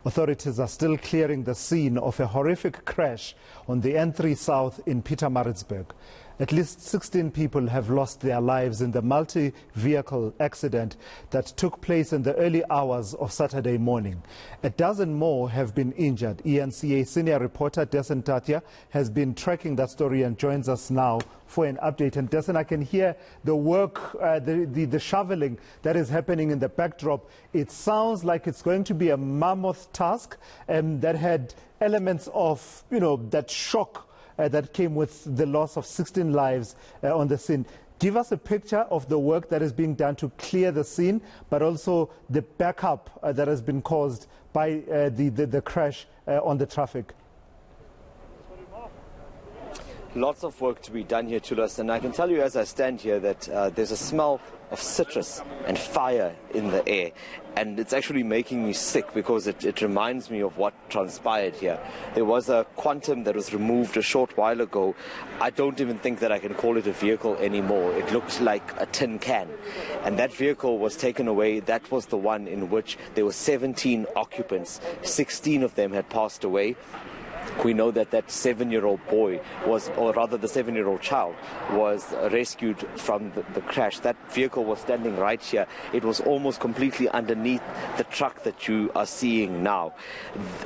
Authorities are still clearing the scene of a horrific crash on the N3 South in Pietermaritzburg. At least 16 people have lost their lives in the multi-vehicle accident that took place in the early hours of Saturday morning. A dozen more have been injured. eNCA senior reporter Dasen Thathiah has been tracking that story and joins us now for an update. And Dasen, I can hear the work, the shoveling that is happening in the backdrop. It sounds like it's going to be a mammoth task that had elements of, that shock that came with the loss of 16 lives on the scene. Give us a picture of the work that is being done to clear the scene, but also the backup that has been caused by the crash on the traffic. Lots of work to be done here, Chulas, and I can tell you as I stand here that there's a smell of citrus and fire in the air, and it's actually making me sick because it reminds me of what transpired here. There was a quantum that was removed a short while ago. I don't even think that I can call it a vehicle anymore. It looks like a tin can, and that vehicle was taken away. That was the one in which there were 17 occupants. 16 of them had passed away. We know that that 7-year-old boy was, or rather the 7-year-old child, was rescued from the crash. That vehicle was standing right here. It was almost completely underneath the truck that you are seeing now.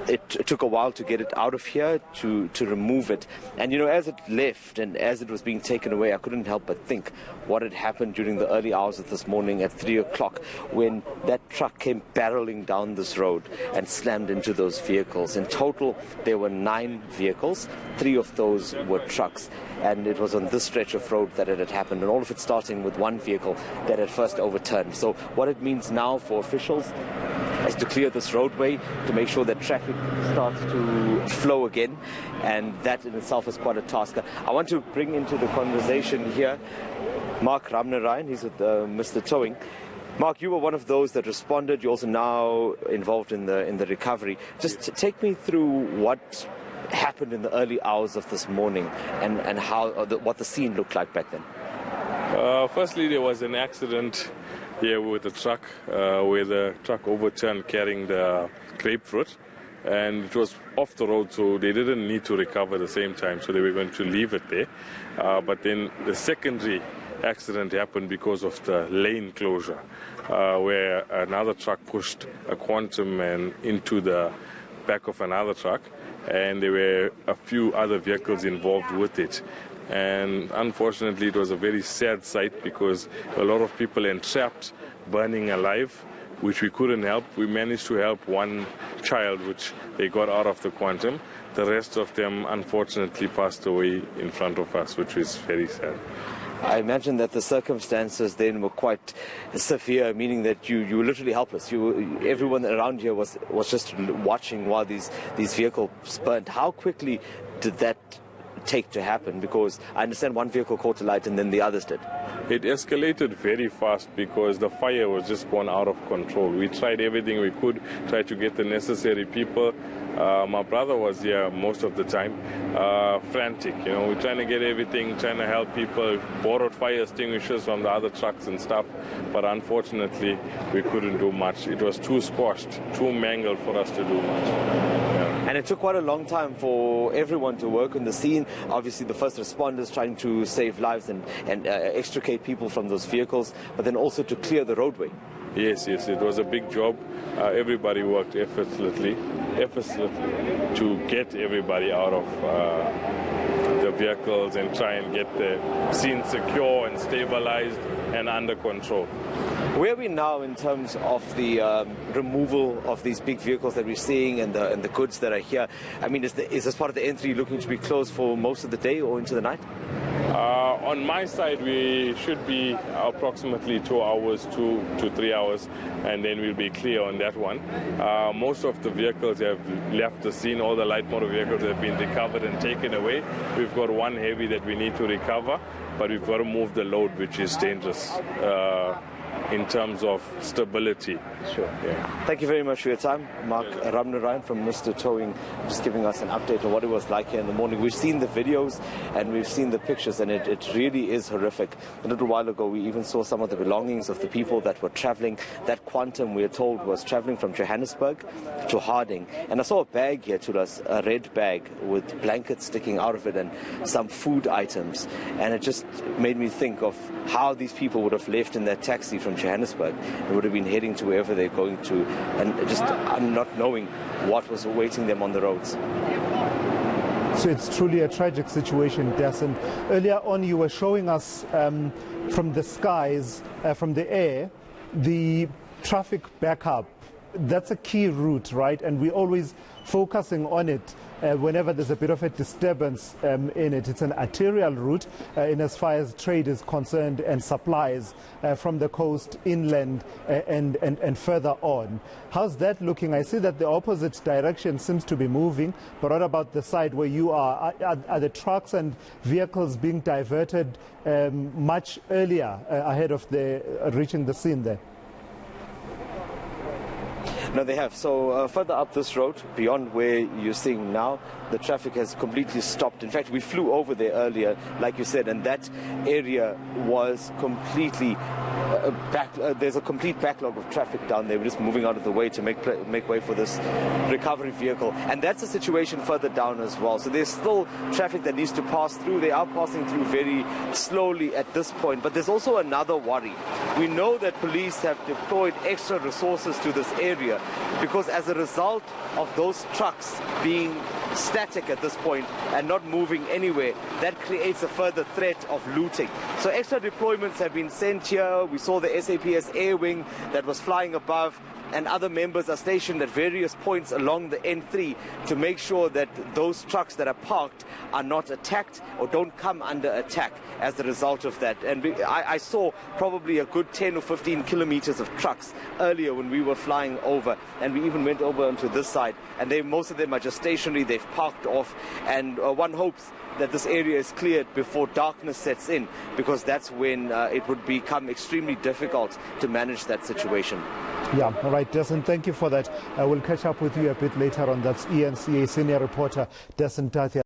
It took a while to get it out of here, to remove it. And as it left and as it was being taken away, I couldn't help but think what had happened during the early hours of this morning at 3 o'clock when that truck came barreling down this road and slammed into those vehicles. In total, there were 9 vehicles. 3 of those were trucks, and it was on this stretch of road that it had happened, and all of it starting with one vehicle that had first overturned. So what it means now for officials is to clear this roadway, to make sure that traffic starts to flow again, and that in itself is quite a task. I want to bring into the conversation here Mark Ramnarayan. He's with Mr. Towing. Mark, you were one of those that responded. You're also now involved in the recovery. Just take me through what happened in the early hours of this morning and how what the scene looked like back then. Firstly, there was an accident here with a truck where the truck overturned carrying the grapefruit, and it was off the road, so they didn't need to recover at the same time, so they were going to leave it there. But then the secondary accident happened because of the lane closure, where another truck pushed a quantum and into the back of another truck, and there were a few other vehicles involved with it. And unfortunately, it was a very sad sight because a lot of people entrapped, burning alive, which we couldn't help. We managed to help one child, which they got out of the quantum. The rest of them, unfortunately, passed away in front of us, which is very sad. I imagine that the circumstances then were quite severe, meaning that you were literally helpless. Everyone around here was just watching while these vehicles burned. How quickly did that take to happen? Because I understand one vehicle caught alight and then the others did. It escalated very fast because the fire was just gone out of control. We tried everything we could, tried to get the necessary people. My brother was here most of the time, frantic. We're trying to get everything, trying to help people, borrowed fire extinguishers from the other trucks and stuff, but unfortunately we couldn't do much. It was too squashed, too mangled for us to do much. Yeah. And it took quite a long time for everyone to work on the scene. Obviously the first responders trying to save lives and extricate people from those vehicles, but then also to clear the roadway. Yes, it was a big job. Everybody worked effortlessly to get everybody out of the vehicles and try and get the scene secure and stabilized and under control. Where are we now in terms of the removal of these big vehicles that we're seeing and the goods that are here? I mean, is this part of the N3 looking to be closed for most of the day or into the night? On my side, we should be approximately 2 hours, 2 to 3 hours, and then we'll be clear on that one. Most of the vehicles have left the scene. All the light motor vehicles have been recovered and taken away. We've got one heavy that we need to recover, but we've got to move the load, which is dangerous. in terms of stability. Sure. Yeah. Thank you very much for your time, Mark Ramnarayan from Mr. Towing, just giving us an update on what it was like here in the morning. We've seen the videos and we've seen the pictures, and it really is horrific. A little while ago, we even saw some of the belongings of the people that were traveling. That quantum, we are told, was traveling from Johannesburg to Harding. And I saw a bag here to us, a red bag with blankets sticking out of it and some food items. And it just made me think of how these people would have left in their taxi from Johannesburg and would have been heading to wherever they're going to, and just not knowing what was awaiting them on the roads. So it's truly a tragic situation, Dasen. Earlier on, you were showing us from the skies, from the air, the traffic backup. That's a key route, right? And we're always focusing on it whenever there's a bit of a disturbance in it. It's an arterial route in as far as trade is concerned and supplies from the coast inland and further on. How's that looking? I see that the opposite direction seems to be moving, but what about the side where you are? Are the trucks and vehicles being diverted much earlier ahead of reaching the scene there? No, they have. So further up this road, beyond where you're seeing now, the traffic has completely stopped. In fact, we flew over there earlier, like you said, and that area was completely there's a complete backlog of traffic down there. We're just moving out of the way to make way for this recovery vehicle. And that's the situation further down as well. So there's still traffic that needs to pass through. They are passing through very slowly at this point. But there's also another worry. We know that police have deployed extra resources to this area because as a result of those trucks being static at this point and not moving anywhere, that creates a further threat of looting. So extra deployments have been sent here. We saw the SAPS Air Wing that was flying above, and other members are stationed at various points along the N3 to make sure that those trucks that are parked are not attacked or don't come under attack as a result of that. And I saw probably a good 10 or 15 kilometers of trucks earlier when we were flying over, and we even went over onto this side, and most of them are just stationary. They've parked off, and one hopes that this area is cleared before darkness sets in, because that's when it would become extremely difficult to manage that situation. Yeah, all right, Dasen, thank you for that. I will catch up with you a bit later on. That's eNCA senior reporter Dasen Thathiah.